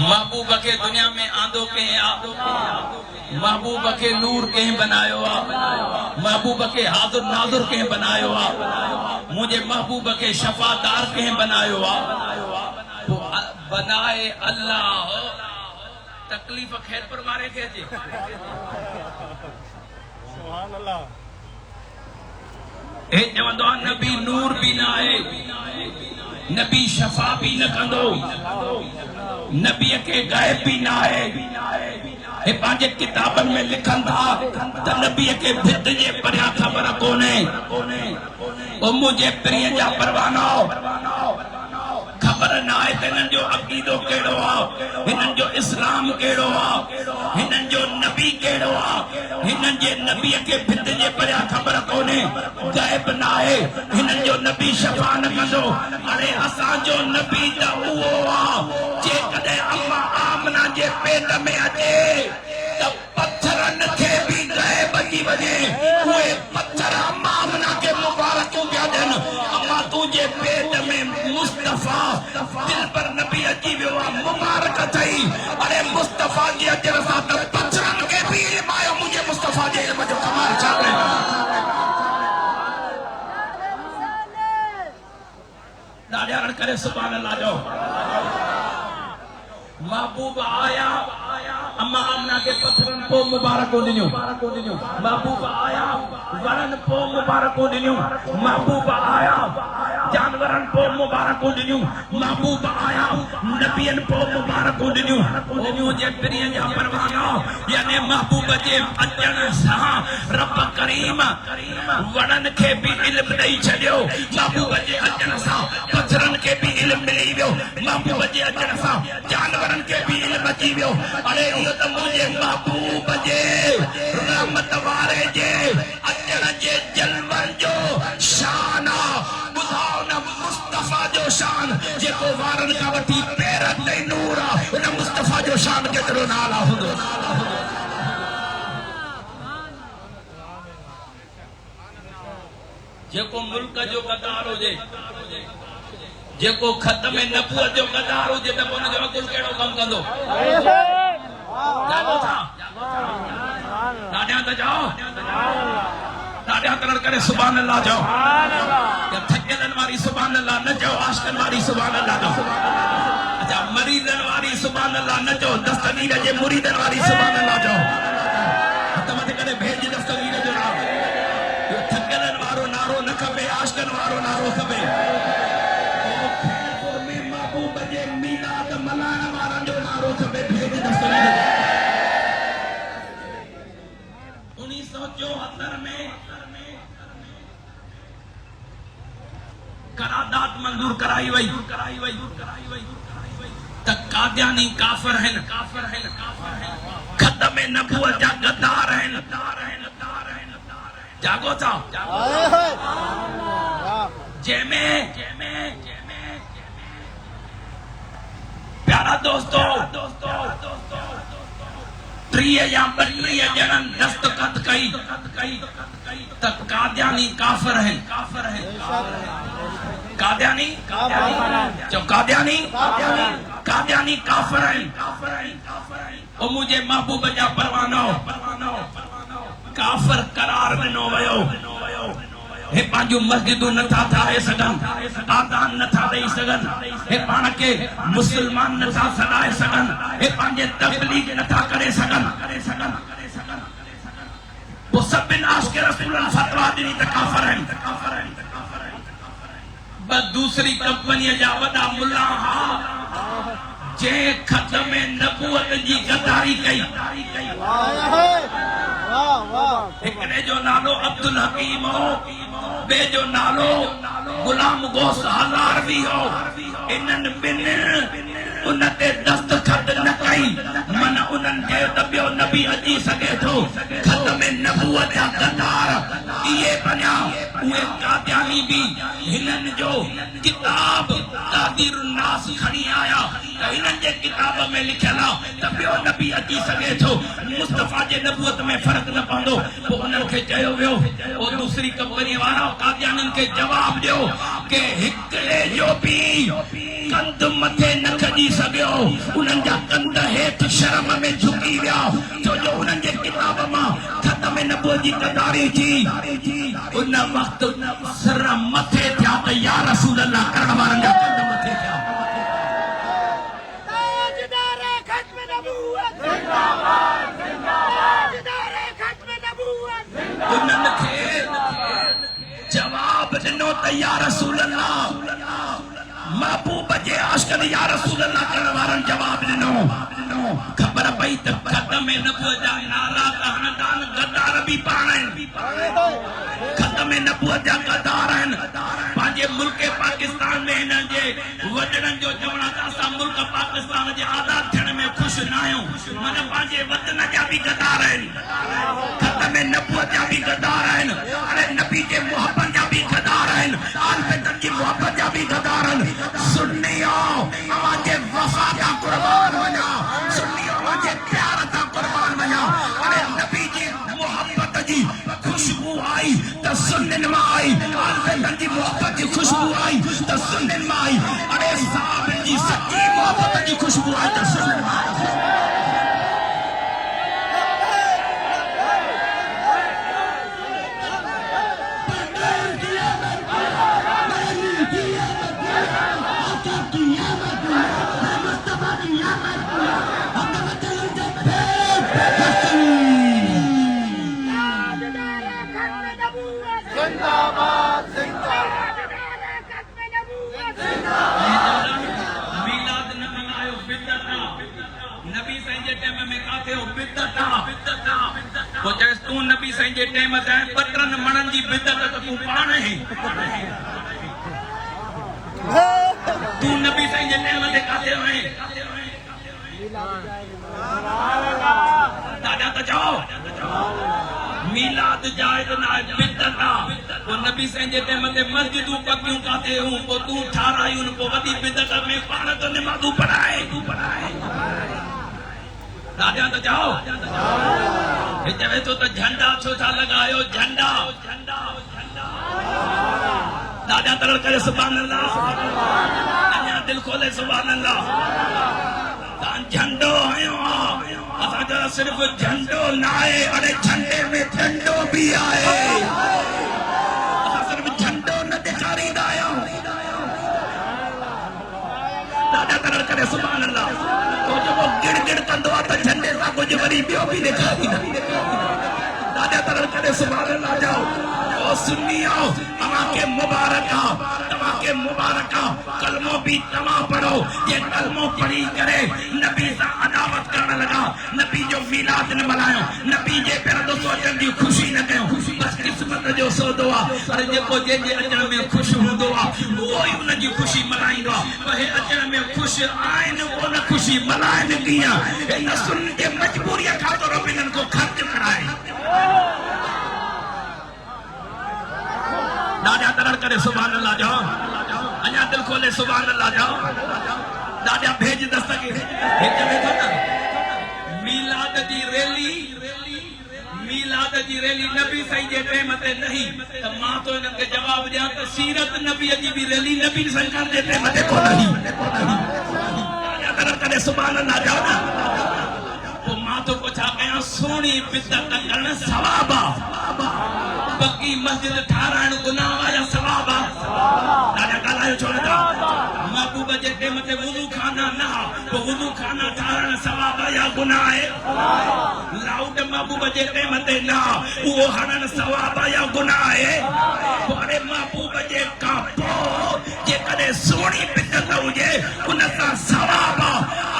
महबूब के दुनिया में आंदो के महबूब के नूर के बनायो महबूब के हाजुर नाजुर के बनायो मुझे महबूब के शफादार के बनायो बनाए अल्लाह तकलीफ खैर पर मारे के जी सुभान अल्लाह ए चवंदो नबी नूर भी ना है नबी शफा भी न कंदो नबी के गायब भी ना है ए पांचे किताबन में लिखन था त नबी के भित जे परिया खबर कोने ओ मुझे प्रिय जा परवानो खबर ना है इनन जो अकीदो केड़ो आ इनन जो इस्लाम केड़ो आ इनन जो नबी केड़ो आ इनन जे नबी के भित जे परिया खबर कोने गायब ना है इनन जो नबी शफा न कंदो अरे असा जो नबी त उहो आ जे कदे अम्मा आमना जे पेट में अचे त पत्थरन के भी गायब की वजे उहे पत्थर अम्मा आमना के मुबारक क्या देन अम्मा तुझे पेट में मुस्तफा दिल पर नबी अची वियो मुबारक थई अरे मुस्तफा जी अजर सा त पत्थरन के भी इल्म आयो मुझे मुस्तफा जे इल्म जो कमाल छा दाड़ियारण करे सुभान अल्लाह जो महबूब आया अम्मा आमना के पत्थरन पो मुबारक दिनियो महबूब आया वरन पो मुबारक दिनियो महबूब आया जानवरन पो मुबारक दिनियो महबूब आया नबियन पो मुबारक दिनियो ओ जे प्रिय जा परवानो यानी महबूब जे अचन सा रब करीम वरन के भी इल्म दई छडियो महबूब जे अचन सा पत्थरन के भी इल्म मिली वियो महबूब जे अचन सा जानवरन के भी इल्म अची वियो अरे इहो त मुझे महबूब जे रहमत वारे जे अचन जे जलवन जो शान बुधाओ न मुस्तफा जो शान जेको वारन का वठी पैर ते नूर उन मुस्तफा जो शान केतरो नाला हुंदो जेको मुल्क जो गद्दार होजे जेको खत्म नबूवत जो गद्दार होजे त उन जो अकुल केड़ो कम कंदो जागो था दाड़िया त जाओ दाड़िया करण करे सुभान अल्लाह जाओ या थकेलन वाली सुभान अल्लाह न जाओ आशिकन वाली सुभान अल्लाह जाओ अच्छा मरीदन वाली सुभान अल्लाह न जाओ दस्तगीर जे मुरीदन वाली सुभान अल्लाह जाओ तमत करे भेज दस्तगीर जो नाम यो थकेलन वारो नारो न खबे आशिकन वारो नारो खबे करारदाद मंजूर कराई वही त कादियानी काफिर हैं खत्म नबूवत जा गद्दार हैं जागो था जेमे प्यारा दोस्तों प्रिय या बरिय जनन दस्तखत कई त कादियानी काफिर हैं कादियानी जो कादियानी काफिर हैं ओ मुझे महबूब जा परवानो काफिर करार ॾिनो वयो हे पांजो मस्जिदूं नथा ठाहे सघन आदान नथा ॾेई सघन हे पाण के मुसलमान नथा सॾाए सघन हे पंहिंजे तबलीग नथा करे सघन वो सभिनि आशिक़ रसूलनि फतवा ॾिनी त काफ़िर आहिनि बस दूसरी कंपनी जा वॾा मुल्ला हा जे ख़त्म नबूवत जी गद्दारी कई हिकिड़े जो नालो अब्दुल हकीम हो बे जो नालो गुलाम गोस हलारवी हो इन्हनि ॿिनि उन ते दस्तखत न कई मन उन्हनि जे त ॿियो नबी अची सघे थो ख़त्म नबूवत जा गद्दार इहे बनिया उहे कादियानी बि हिननि जो किताब तादीरुन नास खणी आया त हिननि जे किताब में लिखियल आहे त ॿियो नबी अची सघे थो मुस्तफा जे नबूवत में फ़र्क़ु न पवंदो पोइ उन्हनि खे चयो वियो पोइ दूसरी कंपनी वारा कादियानियुनि खे जवाब ॾियो कि हिकिड़े जो बि कंध मथे न खजी सघियो उन्हनि जा कंध हेठि शर्म में झुकी विया छो जो उन्हनि जे किताब मां ख़त्म नबूवत जी क़दारी थी उन वक़्तु सर मथे थिया त या रसूल अल्लाह करण वारनि जा कंध मथे थिया ताजदारे खत्म नबूवत जिंदाबाद जिंदाबाद ताजदारे खत्म नबूवत उन्हनि खे जवाब ॾिनो त या रसूल अल्लाह महबूब जे आशिक़नि या रसूल अल्लाह करण वारनि जवाब ॾिनो ख़बर पई त ख़त्म नबूवत जा नारा त हनदान गद्दार बि पाण आहिनि ख़त्म नबूवत जा गद्दार आहिनि पंहिंजे मुल्क पाकिस्तान में हिननि जे वॾड़नि जो चवण त असां मुल्क पाकिस्तान जे आज़ाद थियण में ख़ुशि न आहियूं मन पंहिंजे वतन जा बि गद्दार आहिनि ख़त्म नबूवत जा बि गद्दार आहिनि अरे नबी जे मुहबत जा बि गद्दार आहिनि आल बैतन जी मुहबत जा बि गद्दार आहिनि सुन्नियो अवांजे वफ़ा जा कुर्बान वञा सुन्नियो अवांजे प्यार जा कुर्बान वञा अरे नबी जी मुहबत जी खुशबू आई त सुन्नन मां आई आल बैतन जी मुहबत जी खुशबू आई त सुन्नन मां आई अरे साहब जी सच्ची मुहबत जी खुशबू आई त सुन्नन मां आई ताजदारे खत्म नबूवत जिंदाबाद जिंदाबाद ताजदारे खत्म नबूवत मीलाद न मनायो बिदत नबी साईं जे टाइम में काथे हो बिदत तो चेस तू नबी साईं जे टाइम ते पटरन मणन जी बिदत त तू पाण है तू नबी साईं जे टाइम ते काथे है दादा त जाओ मीलाद जायज ना बिदत वो नबी साईं जे टाइम ते मस्जिदूं पकियूं काथे हूं पो तू ठारायूं पो वडी बिदत में पाण तो नमाज़ू पढ़ाए दादा त जाओ हे चवे तो त झंडा छो था लगायो झंडा दादा तरल करे सुभान अल्लाह अञा दिल खोले सुभान अल्लाह तां झंडो आयो असां जो सिर्फ झंडो ना आहे अरे झंडे में झंडो भी आहे असां सिर्फ झंडो न ॾेखारींदा आहियूं दादा तरल करे सुभान अल्लाह तो जेको गिड़ गिड़ कंदो आहे त झंडे सां कुझु वरी ॿियो बि ॾेखारींदा दादा तरल करे सुभान अल्लाह जाओ ओ सुन्नियो तव्हांखे मुबारक तव्हांखे मुबारक कलमो भी तव्हां पढ़ो ये कलमो पढ़ी करे नबी सां अदावत करण लगा नबी जो मीलाद न मल्हायो नबी जे पेर तो सोचण जी खुशी न कयो बस किस्मत जो सौदो आहे अरे जेको जंहिंजे अचण में ख़ुशि हूंदो आहे उहो ई उन जी खुशी मल्हाईंदो आहे पर हे अचण में ख़ुशि आहिनि उन खुशी मल्हाइनि कीअं हिन सुन जे मजबूरीअ खां तो रब इन्हनि को ख़र्च कराए दादा तरल करे सुभान अल्लाह जाओ अञा दिल खोले सुभान अल्लाह जाओ दादा भेज दस्तगीर हे चवे थो न मीलाद जी रैली नबी साईं जे टाइम ते नहीं त मां तो इन्हनि खे जवाब ॾियां त सीरत नबी जी भी रैली नबी सरकार जे टाइम ते को नहीं दादा तरल करे सुभान अल्लाह जाओ न पोइ मां तो को छा कयां सोणी बिदत करण सवाब बकी मस्जिद ठाराइण गुनाह या सवाब दादा ॻाल्हायो छो नथा महबूब जे टाइम ते वुज़ू खाना न तो वुज़ू खाना ठाराइण सवाब या गुनाह आहे लाउड महबूब जे टाइम ते न उहो हणण सवाब या गुनाह आहे अरे महबूब जे खां पोइ जेकॾहिं सोणी बिदत हुजे उन सां सवाब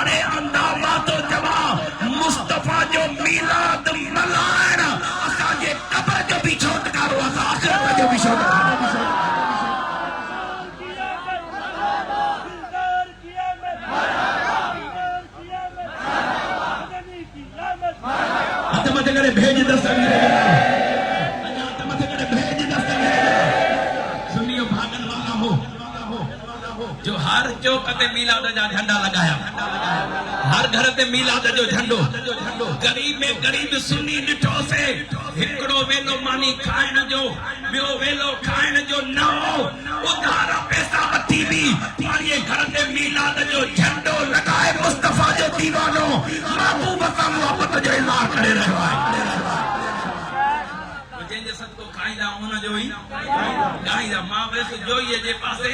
अरे अंधा मातो जवाब मुस्तफ़ा जो मीलाद मल्हाइण असांजे क़ब्र जो भी छोटकारो असां आख़िरत जो भी छोटकारो हथ मथे करे भेज दस्तगीर अञा हथ मथे करे भेज दस्तगीर सुनियो भागन वाला हो जो हर चौक ते मीलाद जा झंडा लगाया हर घर ते मीलाद जो झंडो गरीब में गरीब सुन्नी ॾिठो से हिकिड़ो वेलो मानी खाइण जो ॿियो वेलो खाइण जो न हो उधार पैसा वठी बि पाणीअ घर ते मीलाद जो झंडो लॻाए मुस्तफ़ा जो दीवानो महबूब सां मोहबत जो इज़हार करे रहियो आहे जंहिंजे सदको खाईंदा उन जो ई गाईंदा मां वेस जोईअ जे पासे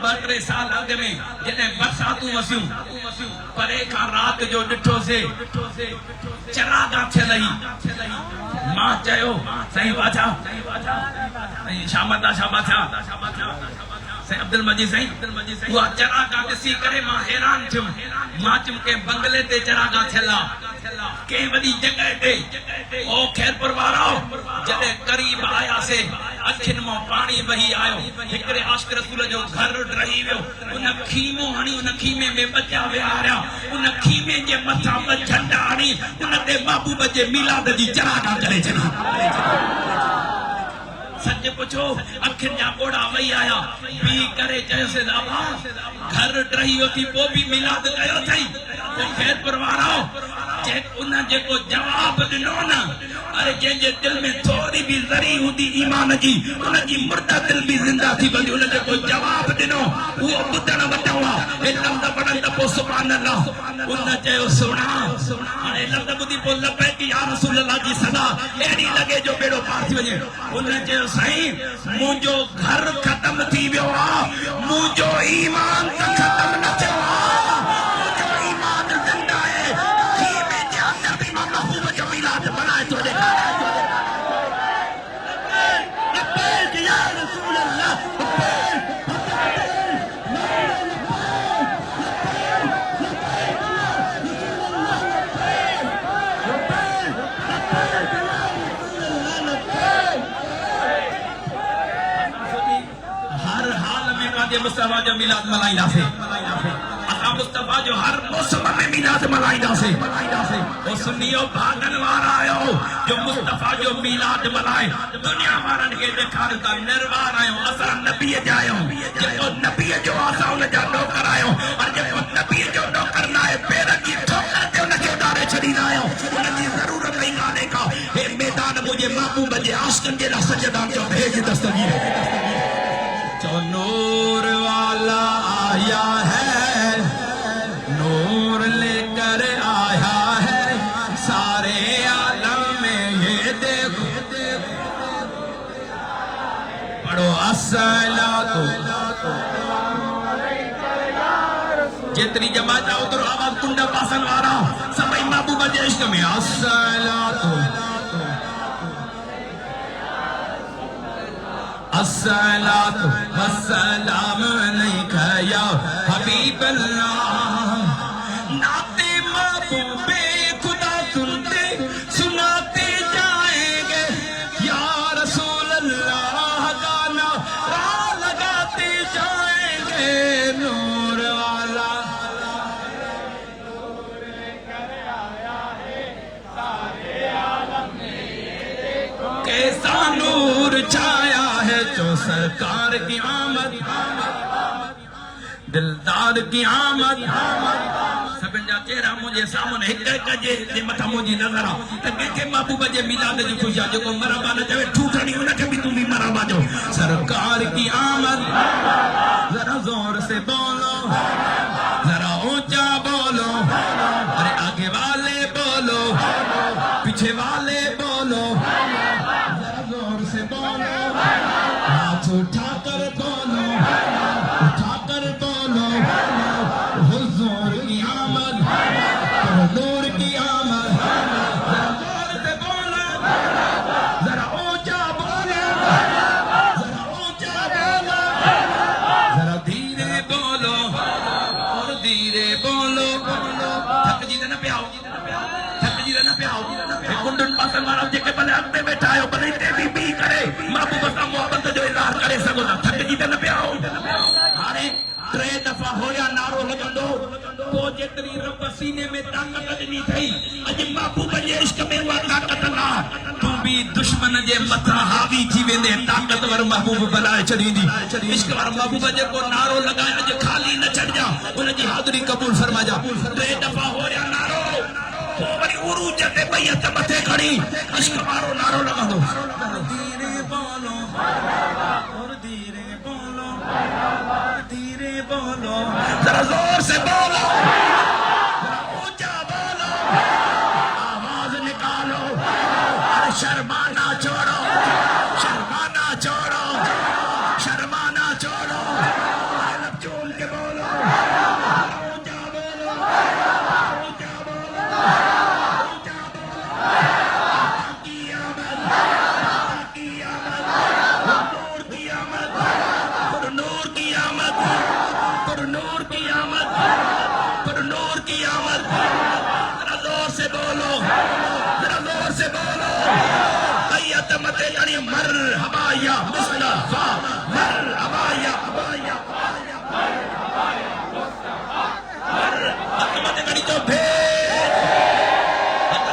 2-3 साल अॻ में जॾहिं बरसातूं वसियूं परे खां राति जो ॾिठोसीं चरागा थियल ई मां चयो साईं बाछा साईं शामत साईं अब्दुल मजीद साईं उहा चरागा ॾिसी करे मां हैरान थियुमि मां चयुमि के बंगले ते चरागा थियल के वॾी जॻह ते ओ खैरपुर वारो जॾहिं करीब आयासीं अखियुनि मां पाणी वही आयो हिकिड़े आशिक़ रसूल जो घर रही वियो उन खीमो हणी उन खीमे में बचा विहारिया उन खीमे जे मथां ॿ झंडा हणी उन ते महबूब जे मीलाद जी चरागा करे छॾी सच पुछो अखियुनि जा ॿोड़ा वही आया पी करे चयोसीं दादा घर टही वियो थी पोइ बि मीलाद कयो अथई पोइ खैरपुर वारो उन जेको जवाब ॾिनो न अरे जंहिंजे दिल में थोरी बि ज़री हूंदी ईमान जी उनजी मुर्दा दिल बि ज़िंदा थी वेंदी उन जेको जवाब ॾिनो उहो ॿुधण वॾो आहे हे लफ़्ज़ पढ़नि त पोइ सुभान अल्लाह उन चयो सुणा हाणे लफ़्ज़ ॿुधी पोइ लबैक या रसूल अल्लाह जी सदा अहिड़ी लॻे जो बेड़ो पार थी वञे उन चयो साईं मुंहिंजो घर ख़तम थी वियो आहे मुंहिंजो ईमान त ख़तम न थियो आहे मुंहिंजो ईमान ज़िंदा आहे खीमे जे अंदर बि मां महबूब जो मीलाद मल्हाए थो ॾेखारियां लबैक या रसूल अल्लाह मुस्तफा जो मिलाद मल्हाईंदासीं असां मुस्तफा जो हर मौसम में मिलाद मल्हाईंदासीं ओ सुनियो भागन वारा आयो जो मुस्तफा जो मिलाद मल्हाए दुनिया वारनि खे ॾेखारियो था निर्वार आहियूं असां नबीअ जा आहियूं जेको नबीअ जो असां उन जा नौकर आहियूं और जेको नबीअ जो नौकर न आहे पेर जी ठोकर ते उनखे उॾारे छॾींदा आहियूं उनजी ज़रूरत ई कान्हे का हे मैदान मुंहिंजे महबूब जे आशिक़नि जे लाइ सजदा जो भेज दस्तगीर जो नूर वाला आया है नूर लेकर आया है सारे आलम में ये देखो पढ़ो अस्सलातु जेतरी जमात आओ तो आवाज कुंडा पासन वारा सभई महबूब जे इश्क में अस्सलातु अस्सलातु वस्सलाम अलैका या हबीब अल्लाह नाते महबूबे खुदा सुनते सुनाते जाएंगे या रसूल अल्लाह गाना लगाते जाएंगे नूर वाला नूर लेकर आया है सारे आलम में देखो कैसा नूर छाया जो सरकार की आमद दिलदार की आमद सभिनि जा चेहरा मुंहिंजे सामने हिक हिक जे मथां मुंहिंजी नज़र आहे त कंहिंखे महबूब जे मीलाद जी ख़ुशी आहे जेको मरहबा न चवे ठूठणी उनखे बि तूं बि मरहबा जो सरकार की आमद जरा जोर से बोलो जरा ऊंचा बोलो अरे आगे वाले बोलो पीछे वाले बोलो जरा जोर से बोलो उठाकर बोलो हुजूर की आमद नूर की आमद जरा जोर से बोलो जरा ऊंचा बोलो जरा धीरे बोलो और धीरे बोलो थक जी न पियाओ कुंडन पासन वारा जेके भले अॻिते वेठा आहियो भले हिते बि करे महबूब सां मोहबत जो इज़हार करे सघो था थक जी त न पिया हाणे 3 दफ़ा होया नारो लॻंदो पोइ जेतिरी रब सीने में ताक़त ॾिनी अथई अॼु महबूब जे इश्क में उहा ताक़त न तूं बि दुश्मन जे मथां हावी थी वेंदे ताक़तवर महबूब बनाए छॾींदी इश्क वारो महबूब जेको नारो लॻाए अॼु ख़ाली न छॾिजां उनजी हाज़िरी क़बूल फरमाइजां 3 दफ़ा होया नारो हुज्जत बैयत मथे खड़ी इश्क मारो नारो लगा दो धीरे बोलो और धीरे बोलो धीरे बोलो जरा जोर से बोलो जरा ऊंचा बोलो आवाज निकालो अरे शर्माना छोड़ो शर्माना छोड़ो शर्माना छोड़ो लब चोल के बोलो ऊंचा बोलो ऊंचा बोलो ऊंचा बोलो की आमद पर नूर की आमद पर नूर की आमद पर नूर की आमद जरा जोर से बोलो जरा जोर से बोलो बैयत मते खड़ी मरहबा या मुस्तफा मरहबा या मते खड़ी जो भेद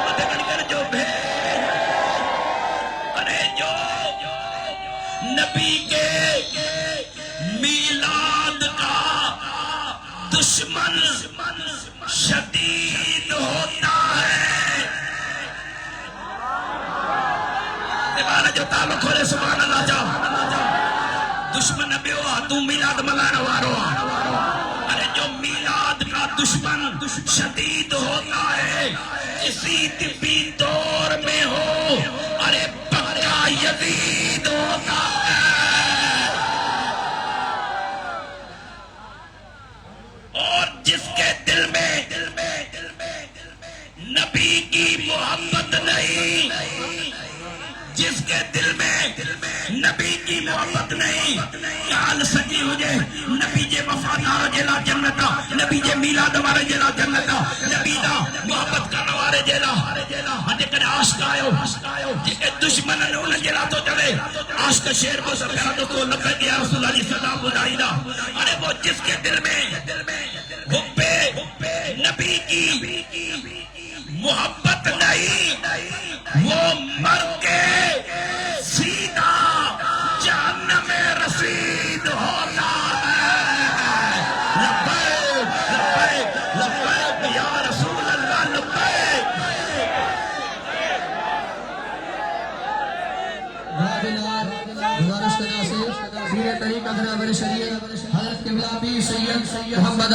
मते खड़ी कर जो भेद अरे जो नबी के मीलाद का दुश्मन शदीद होता है दीवाना जो तालो खोले सुभान अल्लाह जा दुश्मन नबी हो तू मीलाद मनाने वालो अरे जो मीलाद का दुश्मन शदीद होता है किसी तिब्बी दौर में हो अरे पक्का यजीद होता है और जिसके दिल में नबी की मोहब्बत नहीं जिसके दिल में नबी की मोहब्बत नहीं काल सजी हुजे नबी जे वफादार जेला जन्नता नबी जे मीलाद वारे जेला जन्नता नबी दा मोहब्बत करने वाले जेला हजे कदे आशिक आयो जेके दुश्मन ने उन जेला तो चले आशिक शेर को सरकार तो लगे या रसूल अल्लाह सदा बुदाईदा अरे वो जिसके दिल में हुब्बे नबी की मोहब्बत नहीं वो मर के सीधा जहन्नम में रसीद होता है लब्बैक लब्बैक लब्बैक या रसूल अल्लाह लब्बैक गुजारिश करना से सीरे तरीका हज़रत किबला पीर सैयद मोहम्मद